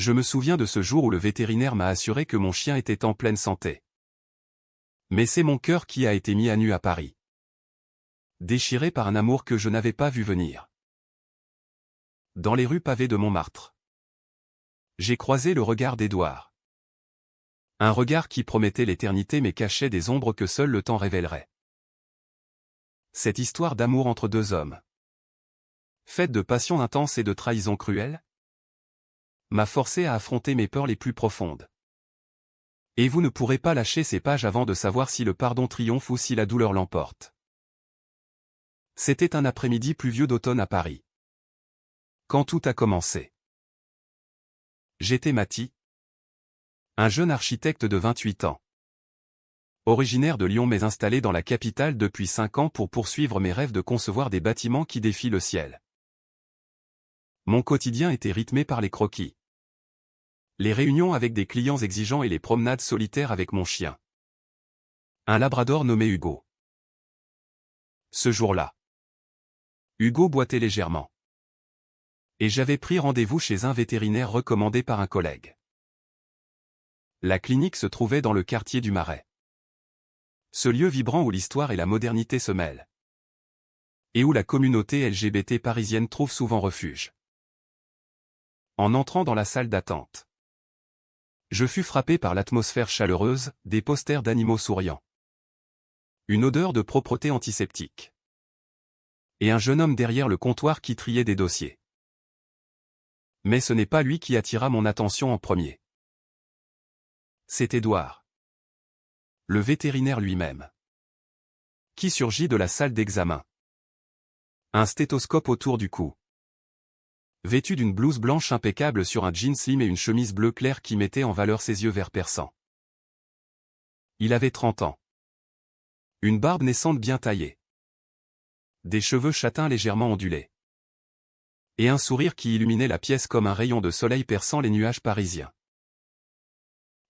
Je me souviens de ce jour où le vétérinaire m'a assuré que mon chien était en pleine santé. Mais c'est mon cœur qui a été mis à nu à Paris. Déchiré par un amour que je n'avais pas vu venir. Dans les rues pavées de Montmartre, j'ai croisé le regard d'Édouard. Un regard qui promettait l'éternité mais cachait des ombres que seul le temps révélerait. Cette histoire d'amour entre deux hommes, faite de passion intense et de trahison cruelle, m'a forcé à affronter mes peurs les plus profondes. Et vous ne pourrez pas lâcher ces pages avant de savoir si le pardon triomphe ou si la douleur l'emporte. C'était un après-midi pluvieux d'automne à Paris. Quand tout a commencé. J'étais Mathie, un jeune architecte de 28 ans. Originaire de Lyon mais installé dans la capitale depuis 5 ans pour poursuivre mes rêves de concevoir des bâtiments qui défient le ciel. Mon quotidien était rythmé par les croquis, les réunions avec des clients exigeants et les promenades solitaires avec mon chien, un labrador nommé Hugo. Ce jour-là, Hugo boitait légèrement. Et j'avais pris rendez-vous chez un vétérinaire recommandé par un collègue. La clinique se trouvait dans le quartier du Marais. Ce lieu vibrant où l'histoire et la modernité se mêlent. Et où la communauté LGBT parisienne trouve souvent refuge. En entrant dans la salle d'attente, je fus frappé par l'atmosphère chaleureuse, des posters d'animaux souriants. Une odeur de propreté antiseptique. Et un jeune homme derrière le comptoir qui triait des dossiers. Mais ce n'est pas lui qui attira mon attention en premier. C'est Édouard, le vétérinaire lui-même, qui surgit de la salle d'examen. Un stéthoscope autour du cou. Vêtu d'une blouse blanche impeccable sur un jean slim et une chemise bleu clair qui mettait en valeur ses yeux vert perçants. Il avait 30 ans. Une barbe naissante bien taillée. Des cheveux châtains légèrement ondulés. Et un sourire qui illuminait la pièce comme un rayon de soleil perçant les nuages parisiens.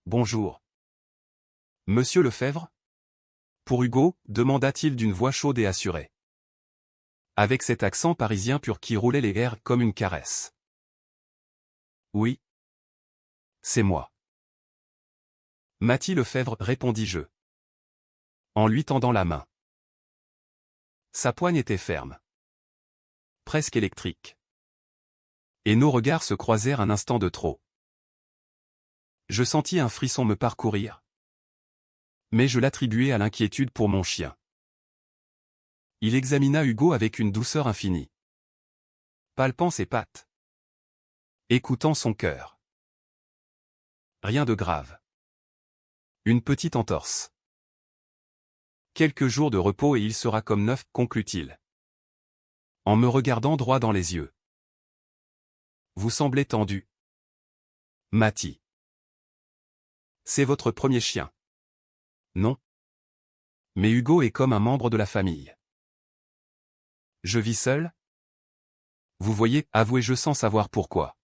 Bonjour. Monsieur Lefebvre? Pour Hugo, demanda-t-il d'une voix chaude et assurée. Avec cet accent parisien pur qui roulait les airs comme une caresse. Oui. C'est moi. Mathie Lefebvre, répondis-je, en lui tendant la main. Sa poigne était ferme. Presque électrique. Et nos regards se croisèrent un instant de trop. Je sentis un frisson me parcourir. Mais je l'attribuai à l'inquiétude pour mon chien. Il examina Hugo avec une douceur infinie. Palpant ses pattes. Écoutant son cœur. Rien de grave. Une petite entorse. Quelques jours de repos et il sera comme neuf, conclut-il. En me regardant droit dans les yeux. Vous semblez tendu. Mathie. C'est votre premier chien. Non. Mais Hugo est comme un membre de la famille. Je vis seul? Vous voyez, avouai-je sans savoir pourquoi.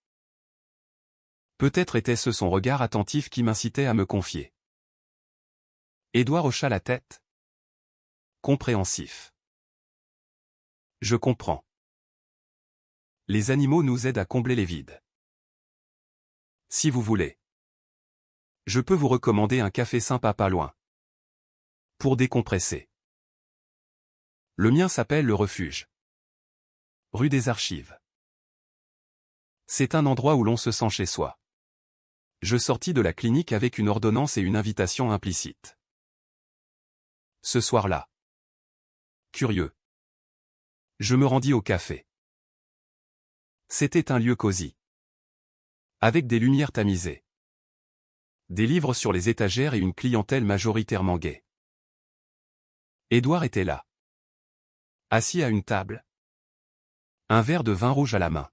Peut-être était-ce son regard attentif qui m'incitait à me confier. Édouard hocha la tête. Compréhensif. Je comprends. Les animaux nous aident à combler les vides. Si vous voulez. Je peux vous recommander un café sympa pas loin. Pour décompresser. Le mien s'appelle le Refuge. Rue des Archives. C'est un endroit où l'on se sent chez soi. Je sortis de la clinique avec une ordonnance et une invitation implicite. Ce soir-là. Curieux. Je me rendis au café. C'était un lieu cosy. Avec des lumières tamisées. Des livres sur les étagères et une clientèle majoritairement gaie. Édouard était là. Assis à une table. Un verre de vin rouge à la main.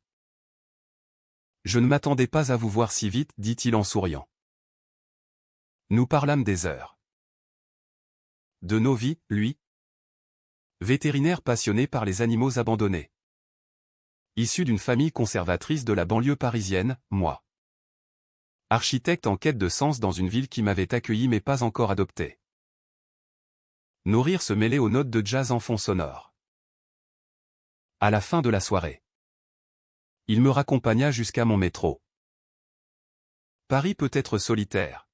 Je ne m'attendais pas à vous voir si vite, dit-il en souriant. Nous parlâmes des heures. De nos vies, lui. Vétérinaire passionné par les animaux abandonnés. Issu d'une famille conservatrice de la banlieue parisienne, moi. Architecte en quête de sens dans une ville qui m'avait accueilli mais pas encore adopté. Nos rires se mêlaient aux notes de jazz en fond sonore. À la fin de la soirée. Il me raccompagna jusqu'à mon métro. Paris peut être solitaire.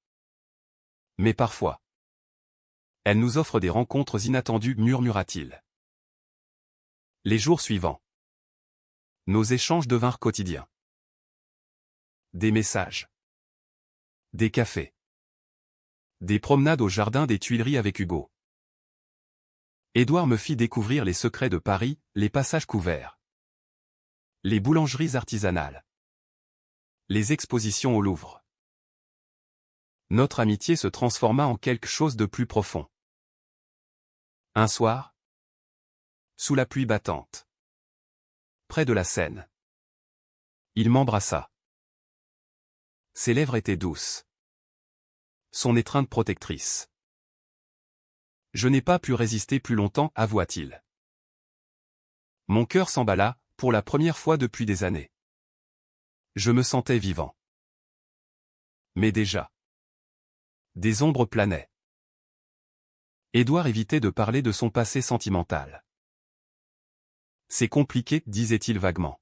Mais parfois, elle nous offre des rencontres inattendues, murmura-t-il. Les jours suivants, nos échanges devinrent quotidiens. Des messages. Des cafés. Des promenades au jardin des Tuileries avec Hugo. Édouard me fit découvrir les secrets de Paris, les passages couverts. Les boulangeries artisanales. Les expositions au Louvre. Notre amitié se transforma en quelque chose de plus profond. Un soir, sous la pluie battante, près de la Seine, il m'embrassa. Ses lèvres étaient douces. Son étreinte protectrice. Je n'ai pas pu résister plus longtemps, avoua-t-il. Mon cœur s'emballa, pour la première fois depuis des années. Je me sentais vivant. Mais déjà, des ombres planaient. Édouard évitait de parler de son passé sentimental. C'est compliqué, disait-il vaguement.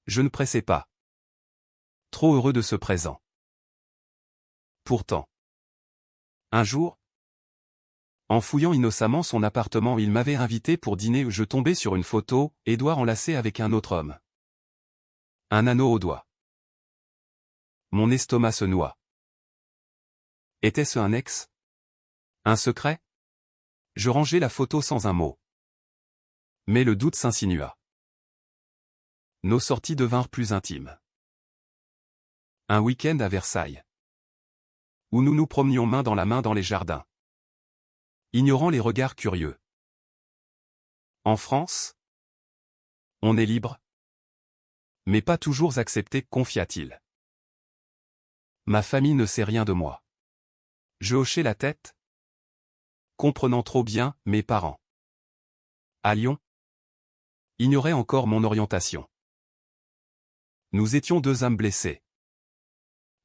Je ne pressais pas. Trop heureux de ce présent. Pourtant, un jour, en fouillant innocemment son appartement, il m'avait invité pour dîner. Je tombais sur une photo, Édouard enlacé avec un autre homme. Un anneau au doigt. Mon estomac se noua. Était-ce un ex? Un secret? Je rangeai la photo sans un mot. Mais le doute s'insinua. Nos sorties devinrent plus intimes. Un week-end à Versailles, où nous nous promenions main dans la main dans les jardins, ignorant les regards curieux. En France, on est libre, mais pas toujours accepté, confia-t-il. Ma famille ne sait rien de moi. Je hochai la tête, comprenant trop bien mes parents. À Lyon, ignoraient encore mon orientation. Nous étions deux âmes blessées,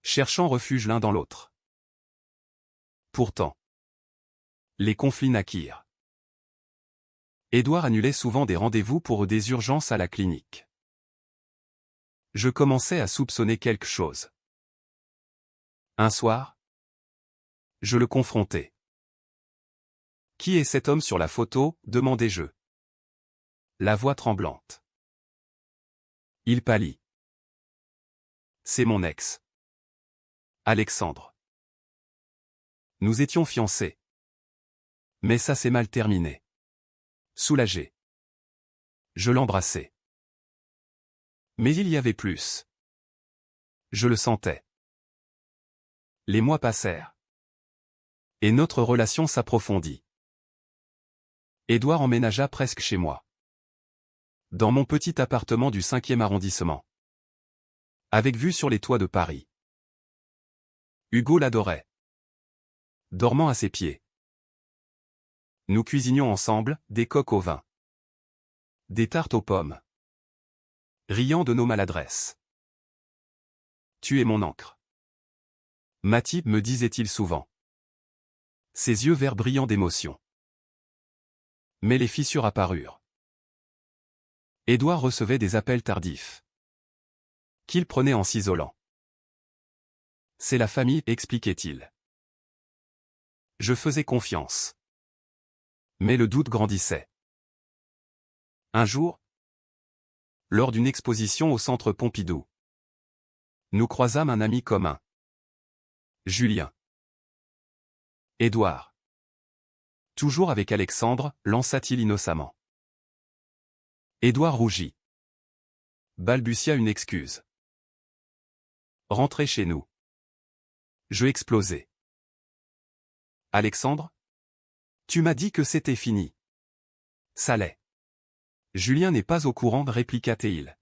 cherchant refuge l'un dans l'autre. Pourtant, les conflits naquirent. Édouard annulait souvent des rendez-vous pour des urgences à la clinique. Je commençais à soupçonner quelque chose. Un soir, je le confrontai. Qui est cet homme sur la photo? Demandai-je. La voix tremblante. Il pâlit. C'est mon ex. Alexandre. Nous étions fiancés. Mais ça s'est mal terminé. Soulagé. Je l'embrassai. Mais il y avait plus. Je le sentais. Les mois passèrent. Et notre relation s'approfondit. Édouard emménagea presque chez moi. Dans mon petit appartement du 5e arrondissement. Avec vue sur les toits de Paris. Hugo l'adorait. Dormant à ses pieds. Nous cuisinions ensemble, des coques au vin. Des tartes aux pommes. Riant de nos maladresses. Tu es mon encre. Mathie, me disait-il souvent. Ses yeux verts brillants d'émotion. Mais les fissures apparurent. Édouard recevait des appels tardifs. Qu'il prenait en s'isolant. C'est la famille, expliquait-il. Je faisais confiance. Mais le doute grandissait. Un jour, lors d'une exposition au centre Pompidou, nous croisâmes un ami commun. Julien. Édouard. Toujours avec Alexandre, lança-t-il innocemment. Édouard rougit. Balbutia une excuse. Rentrez chez nous. Je explosai. Alexandre? Tu m'as dit que c'était fini. Ça l'est. Julien n'est pas au courant, répliqua-t-il.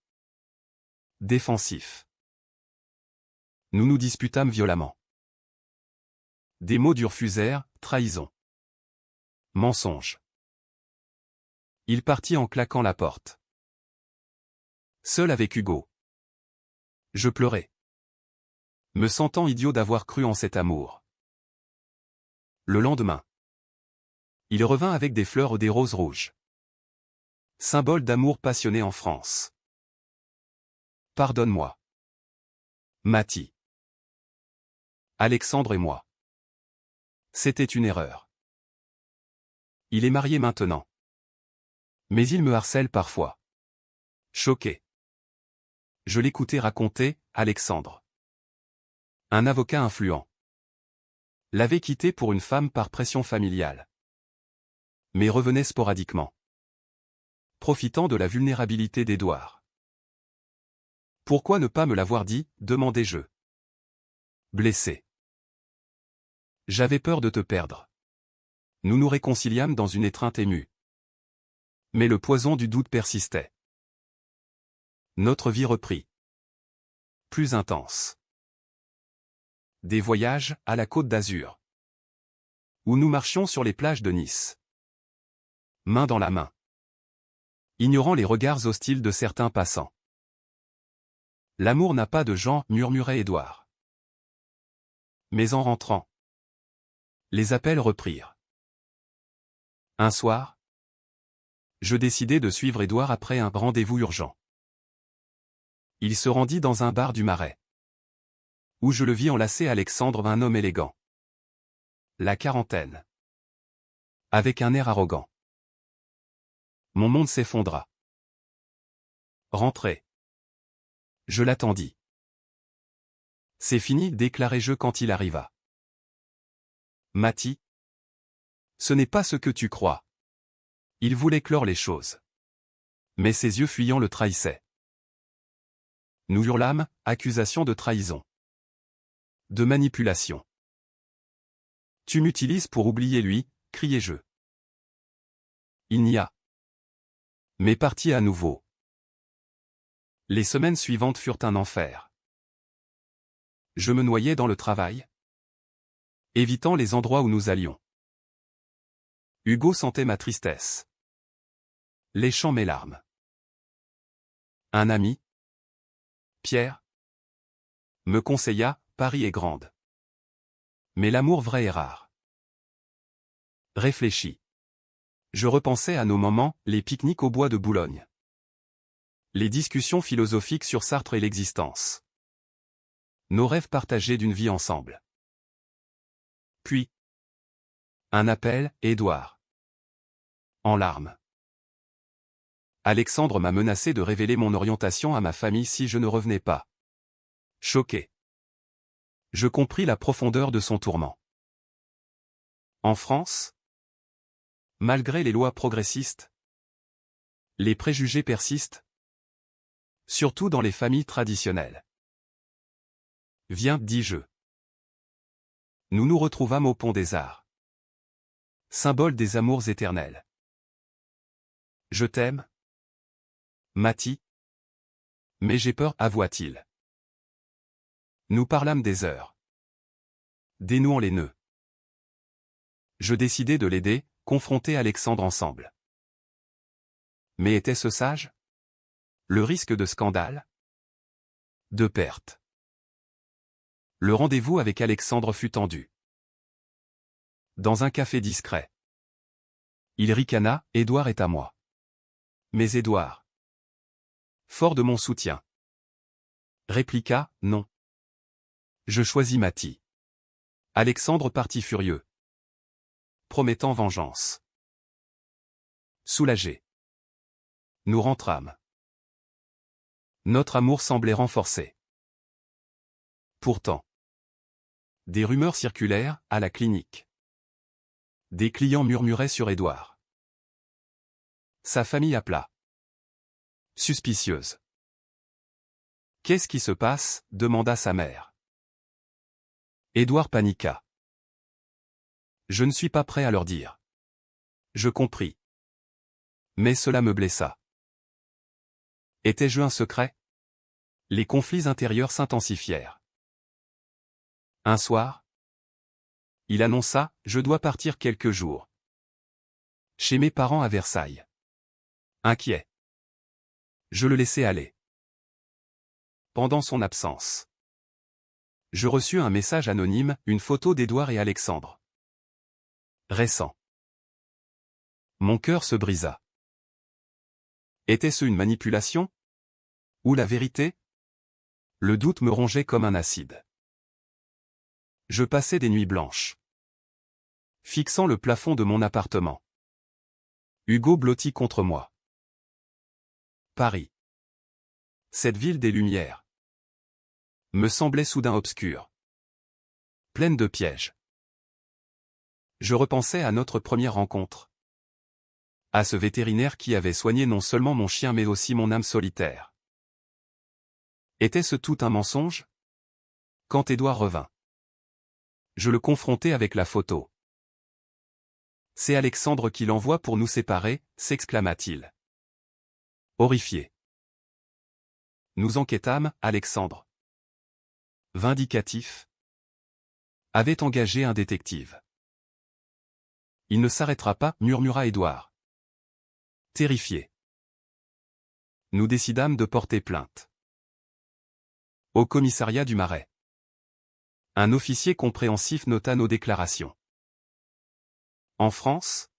Défensif. Nous nous disputâmes violemment. Des mots durs fusèrent, trahison. Mensonge. Il partit en claquant la porte. Seul avec Hugo. Je pleurais. Me sentant idiot d'avoir cru en cet amour. Le lendemain, il revint avec des fleurs ou des roses rouges. Symbole d'amour passionné en France. Pardonne-moi. Mathie. Alexandre et moi. C'était une erreur. Il est marié maintenant. Mais il me harcèle parfois. Choqué. Je l'écoutais raconter, Alexandre. Un avocat influent. L'avait quitté pour une femme par pression familiale. Mais revenait sporadiquement. Profitant de la vulnérabilité d'Édouard. Pourquoi ne pas me l'avoir dit, demandai-je. Blessé. J'avais peur de te perdre. Nous nous réconciliâmes dans une étreinte émue. Mais le poison du doute persistait. Notre vie reprit. Plus intense. Des voyages à la Côte d'Azur. Où nous marchions sur les plages de Nice. Main dans la main. Ignorant les regards hostiles de certains passants. L'amour n'a pas de genre, murmurait Édouard. Mais en rentrant, les appels reprirent. Un soir, je décidai de suivre Édouard après un rendez-vous urgent. Il se rendit dans un bar du Marais. Où je le vis enlacer Alexandre, un homme élégant. La quarantaine. Avec un air arrogant. Mon monde s'effondra. Rentrez. Je l'attendis. C'est fini, déclarai-je quand il arriva. Mathie. Ce n'est pas ce que tu crois. Il voulait clore les choses. Mais ses yeux fuyants le trahissaient. Nous hurlâmes, accusation de trahison. De manipulation. Tu m'utilises pour oublier lui, criai-je. Il n'y a. Mais parti à nouveau. Les semaines suivantes furent un enfer. Je me noyais dans le travail, évitant les endroits où nous allions. Hugo sentait ma tristesse, léchant mes larmes. Un ami, Pierre, me conseilla, Paris est grande. Mais l'amour vrai est rare. Réfléchis. Je repensais à nos moments, les pique-niques au bois de Boulogne. Les discussions philosophiques sur Sartre et l'existence. Nos rêves partagés d'une vie ensemble. Puis, un appel, Édouard. En larmes. Alexandre m'a menacé de révéler mon orientation à ma famille si je ne revenais pas. Choqué. Je compris la profondeur de son tourment. En France, malgré les lois progressistes, les préjugés persistent, surtout dans les familles traditionnelles. Viens, dis-je. Nous nous retrouvâmes au Pont des Arts. Symbole des amours éternels. Je t'aime, Mathie. Mais j'ai peur, avoua-t-il. Nous parlâmes des heures. Dénouant les nœuds. Je décidai de l'aider, confronter Alexandre ensemble. Mais était-ce sage? Le risque de scandale? De perte. Le rendez-vous avec Alexandre fut tendu. Dans un café discret. Il ricana, Édouard est à moi. Mais Édouard, fort de mon soutien, répliqua, non. Je choisis Mathie. Alexandre partit furieux, promettant vengeance. Soulagé. Nous rentrâmes. Notre amour semblait renforcé. Pourtant, des rumeurs circulèrent, à la clinique. Des clients murmuraient sur Édouard. Sa famille appela. Suspicieuse. Qu'est-ce qui se passe? Demanda sa mère. Édouard paniqua. Je ne suis pas prêt à leur dire. Je compris. Mais cela me blessa. Étais-je un secret? Les conflits intérieurs s'intensifièrent. Un soir, il annonça, je dois partir quelques jours. Chez mes parents à Versailles. Inquiet. Je le laissai aller. Pendant son absence, je reçus un message anonyme, une photo d'Édouard et Alexandre. Récent. Mon cœur se brisa. Était-ce une manipulation? Ou la vérité? Le doute me rongeait comme un acide. Je passais des nuits blanches, fixant le plafond de mon appartement. Hugo blotti contre moi. Paris. Cette ville des lumières me semblait soudain obscure, pleine de pièges. Je repensais à notre première rencontre. À ce vétérinaire qui avait soigné non seulement mon chien mais aussi mon âme solitaire. Était-ce tout un mensonge? Quand Édouard revint, je le confrontai avec la photo. C'est Alexandre qui l'envoie pour nous séparer, s'exclama-t-il. Horrifié. Nous enquêtâmes, Alexandre, vindicatif, avait engagé un détective. Il ne s'arrêtera pas, murmura Édouard. Terrifié. Nous décidâmes de porter plainte. Au commissariat du Marais. Un officier compréhensif nota nos déclarations. En France,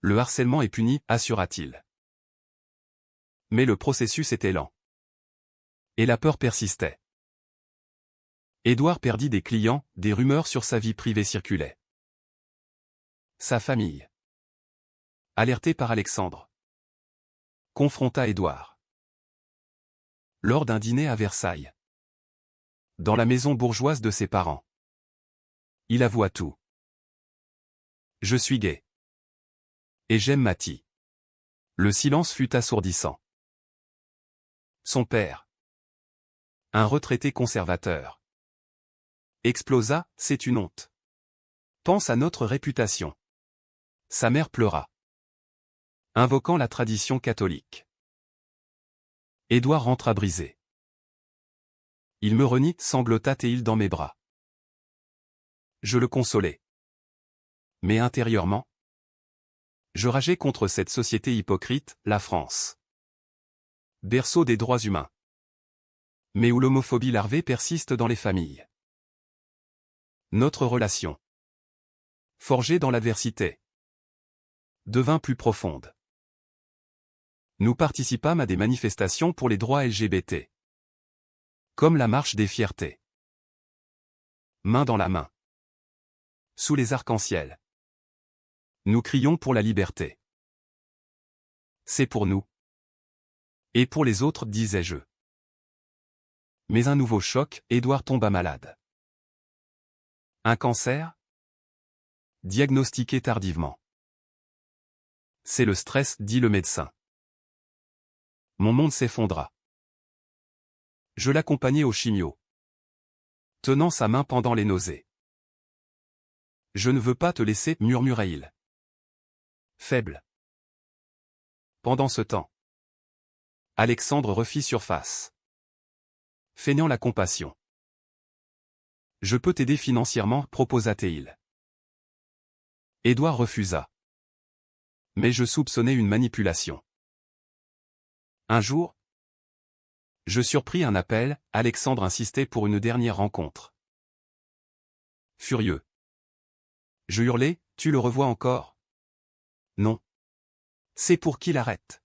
le harcèlement est puni, assura-t-il. Mais le processus était lent. Et la peur persistait. Édouard perdit des clients, des rumeurs sur sa vie privée circulaient. Sa famille, alertée par Alexandre, confronta Édouard. Lors d'un dîner à Versailles, dans la maison bourgeoise de ses parents, il avoua tout. Je suis gay. Et j'aime Mathie. Le silence fut assourdissant. Son père, un retraité conservateur, explosa, c'est une honte. Pense à notre réputation. Sa mère pleura, invoquant la tradition catholique. Édouard rentra brisé. Il me renie, sanglota-t-il dans mes bras. Je le consolai. Mais intérieurement, je rageais contre cette société hypocrite, la France. Berceau des droits humains. Mais où l'homophobie larvée persiste dans les familles. Notre relation, forgée dans l'adversité, devint plus profonde. Nous participâmes à des manifestations pour les droits LGBT. Comme la marche des fiertés. Main dans la main. Sous les arcs-en-ciel. Nous crions pour la liberté. C'est pour nous. Et pour les autres, disais-je. Mais un nouveau choc, Édouard tomba malade. Un cancer? Diagnostiqué tardivement. C'est le stress, dit le médecin. Mon monde s'effondra. Je l'accompagnai au chimio, tenant sa main pendant les nausées. Je ne veux pas te laisser, murmura-t-il. Faible. Pendant ce temps, Alexandre refit surface, feignant la compassion. Je peux t'aider financièrement, proposa-t-il. Édouard refusa. Mais je soupçonnais une manipulation. Un jour, je surpris un appel, Alexandre insistait pour une dernière rencontre. Furieux. Je hurlai, tu le revois encore? Non. C'est pour qu'il arrête.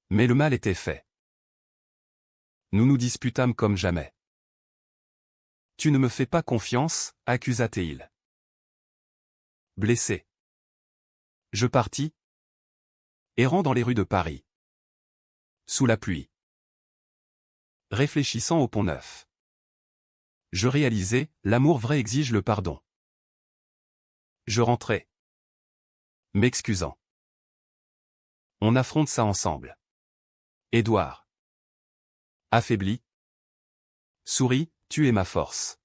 Mais le mal était fait. Nous nous disputâmes comme jamais. Tu ne me fais pas confiance, accusa-t-il. Blessé. Je partis, errant dans les rues de Paris. Sous la pluie. Réfléchissant au Pont-Neuf. Je réalisais, l'amour vrai exige le pardon. Je rentrai. M'excusant. On affronte ça ensemble. Édouard. Affaibli. Souris, tu es ma force.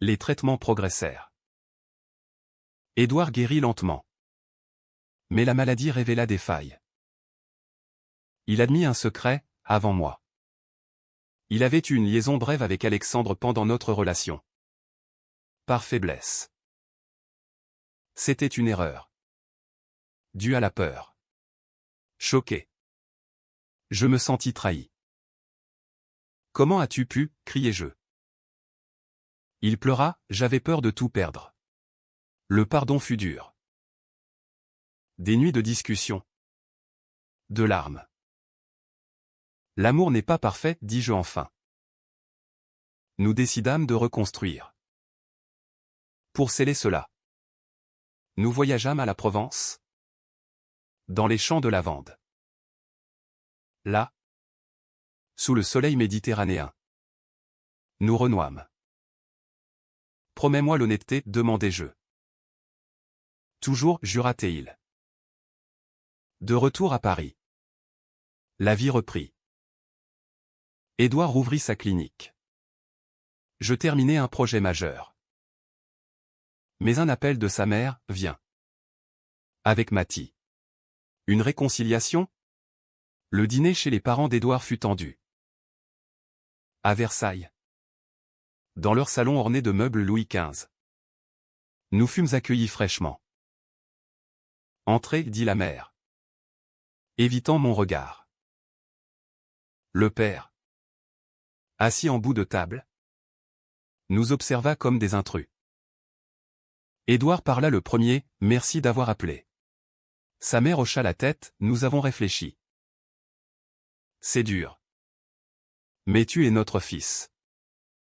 Les traitements progressèrent. Édouard guérit lentement. Mais la maladie révéla des failles. Il admit un secret, avant moi. Il avait eu une liaison brève avec Alexandre pendant notre relation. Par faiblesse. C'était une erreur. Due à la peur. Choqué. Je me sentis trahi. Comment as-tu pu, criai-je. Il pleura, j'avais peur de tout perdre. Le pardon fut dur. Des nuits de discussion. De larmes. L'amour n'est pas parfait, dis-je enfin. Nous décidâmes de reconstruire. Pour sceller cela, nous voyageâmes à la Provence, dans les champs de lavande. Là, sous le soleil méditerranéen, nous renouâmes. Promets-moi l'honnêteté, demandai-je. Toujours, jura-t-il. De retour à Paris, la vie reprit. Édouard rouvrit sa clinique. Je terminai un projet majeur. Mais un appel de sa mère vient. Avec Mathie. Une réconciliation? Le dîner chez les parents d'Édouard fut tendu. À Versailles. Dans leur salon orné de meubles Louis XV. Nous fûmes accueillis fraîchement. Entrez, dit la mère, évitant mon regard. Le père, assis en bout de table, nous observa comme des intrus. Édouard parla le premier, merci d'avoir appelé. Sa mère hocha la tête, nous avons réfléchi. C'est dur. Mais tu es notre fils.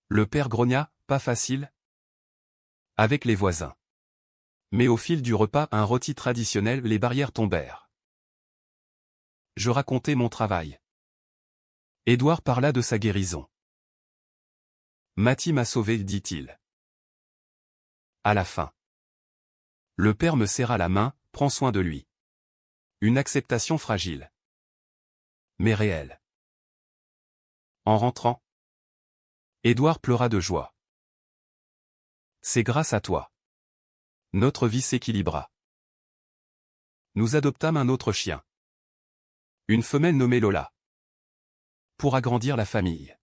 Le père grogna, pas facile. Avec les voisins. Mais au fil du repas, un rôti traditionnel, les barrières tombèrent. Je racontai mon travail. Édouard parla de sa guérison. Mathie m'a sauvé, dit-il. À la fin. Le père me serra la main, prends soin de lui. Une acceptation fragile. Mais réelle. En rentrant, Édouard pleura de joie. C'est grâce à toi. Notre vie s'équilibra. Nous adoptâmes un autre chien. Une femelle nommée Lola. Pour agrandir la famille.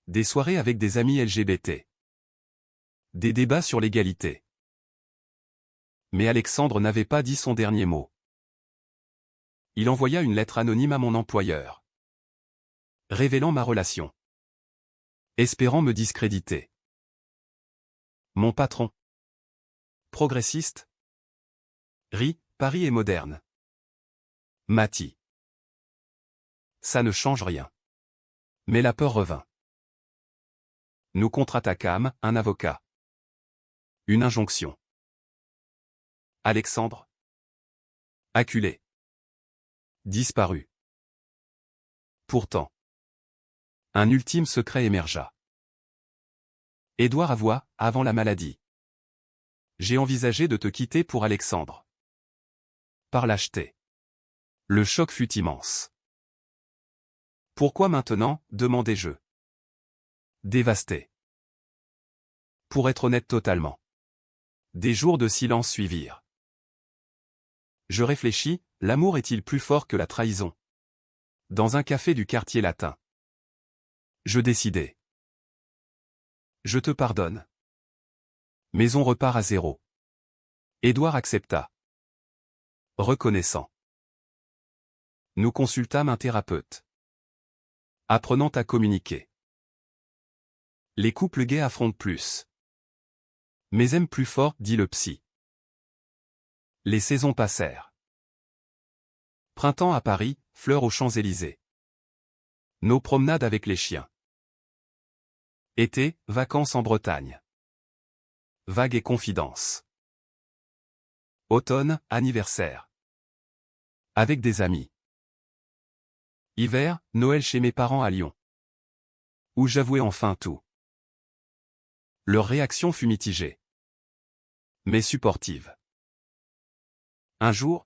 Des soirées avec des amis LGBT. Des débats sur l'égalité. Mais Alexandre n'avait pas dit son dernier mot. Il envoya une lettre anonyme à mon employeur. Révélant ma relation. Espérant me discréditer. Mon patron. Progressiste. Rit, Paris est moderne. Mathie. Ça ne change rien. Mais la peur revint. Nous contre-attaquâmes, un avocat. Une injonction. Alexandre. Acculé. Disparu. Pourtant. Un ultime secret émergea. Édouard avoua, avant la maladie. J'ai envisagé de te quitter pour Alexandre. Par lâcheté. Le choc fut immense. Pourquoi maintenant, demandai-je. Dévasté. Pour être honnête totalement. Des jours de silence suivirent. Je réfléchis, l'amour est-il plus fort que la trahison? Dans un café du quartier latin. Je décidai. Je te pardonne. Mais on repart à zéro. Édouard accepta. Reconnaissant. Nous consultâmes un thérapeute. Apprenant à communiquer. Les couples gays affrontent plus. Mais aiment plus fort, dit le psy. Les saisons passèrent. Printemps à Paris, fleurs aux Champs-Élysées. Nos promenades avec les chiens. Été, vacances en Bretagne. Vagues et confidences. Automne, anniversaire. Avec des amis. Hiver, Noël chez mes parents à Lyon. Où j'avouai enfin tout. Leur réaction fut mitigée. Mais supportive. Un jour,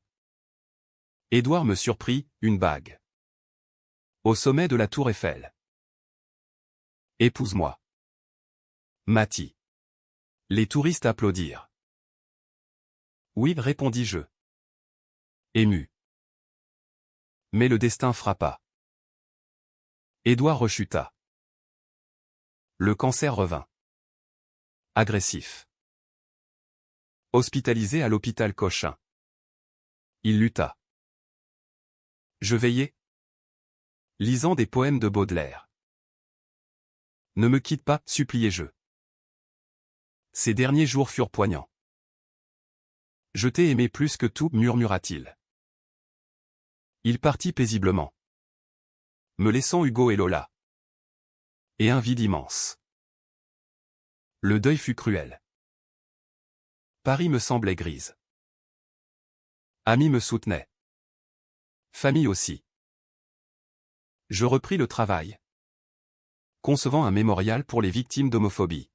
Édouard me surprit, une bague. Au sommet de la tour Eiffel. Épouse-moi. Mathie. Les touristes applaudirent. Oui, répondis-je. Ému. Mais le destin frappa. Édouard rechuta. Le cancer revint. Agressif. Hospitalisé à l'hôpital Cochin. Il lutta. Je veillais. Lisant des poèmes de Baudelaire. Ne me quitte pas, suppliai-je. Ces derniers jours furent poignants. Je t'ai aimé plus que tout, murmura-t-il. Il partit paisiblement. Me laissant Hugo et Lola. Et un vide immense. Le deuil fut cruel. Paris me semblait grise. Amis me soutenaient. Famille aussi. Je repris le travail, concevant un mémorial pour les victimes d'homophobie.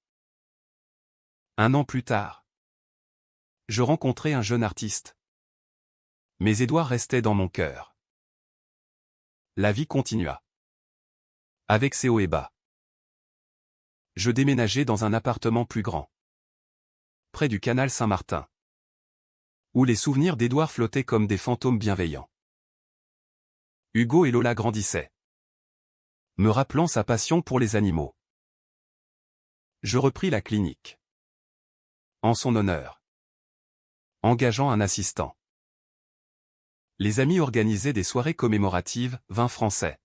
1 an plus tard, je rencontrai un jeune artiste. Mais Édouard restait dans mon cœur. La vie continua. Avec ses hauts et bas. Je déménageai dans un appartement plus grand, près du canal Saint-Martin, où les souvenirs d'Édouard flottaient comme des fantômes bienveillants. Hugo et Lola grandissaient, me rappelant sa passion pour les animaux. Je repris la clinique, en son honneur, engageant un assistant. Les amis organisaient des soirées commémoratives, vin français.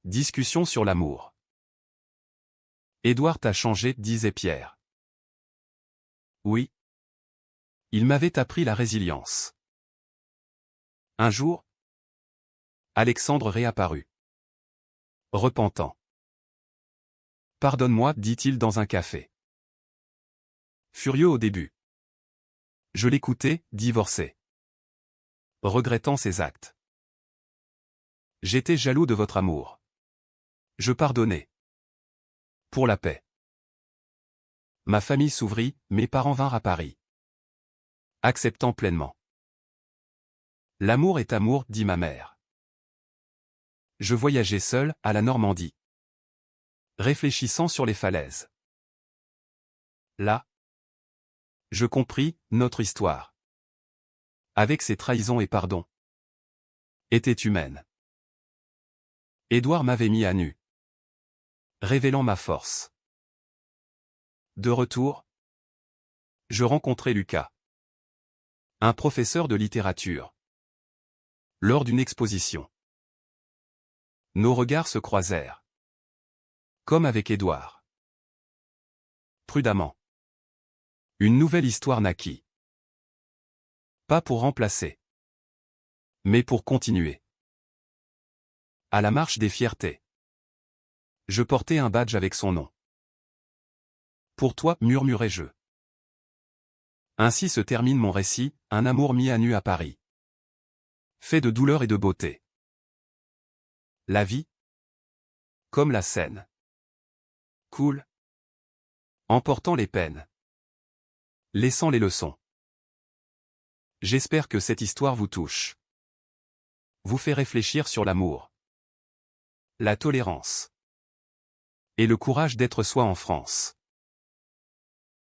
Discussion sur l'amour. Édouard t'a changé, disait Pierre. Oui. Il m'avait appris la résilience. Un jour, Alexandre réapparut. Repentant. Pardonne-moi, dit-il dans un café. Furieux au début. Je l'écoutais, divorcé, regrettant ses actes. J'étais jaloux de votre amour. Je pardonnais. Pour la paix. Ma famille s'ouvrit, mes parents vinrent à Paris. Acceptant pleinement. L'amour est amour, dit ma mère. Je voyageais seul, à la Normandie, réfléchissant sur les falaises. Là, je compris, notre histoire, avec ses trahisons et pardons, était humaine. Édouard m'avait mis à nu, révélant ma force. De retour, je rencontrai Lucas, un professeur de littérature, lors d'une exposition. Nos regards se croisèrent, comme avec Édouard. Prudemment. Une nouvelle histoire naquit. Pas pour remplacer, mais pour continuer. À la marche des fiertés, je portais un badge avec son nom. Pour toi, murmurai-je. Ainsi se termine mon récit, un amour mis à nu à Paris. Fait de douleur et de beauté. La vie, comme la Seine, coule, emportant les peines, laissant les leçons. J'espère que cette histoire vous touche, vous fait réfléchir sur l'amour, la tolérance et le courage d'être soi en France.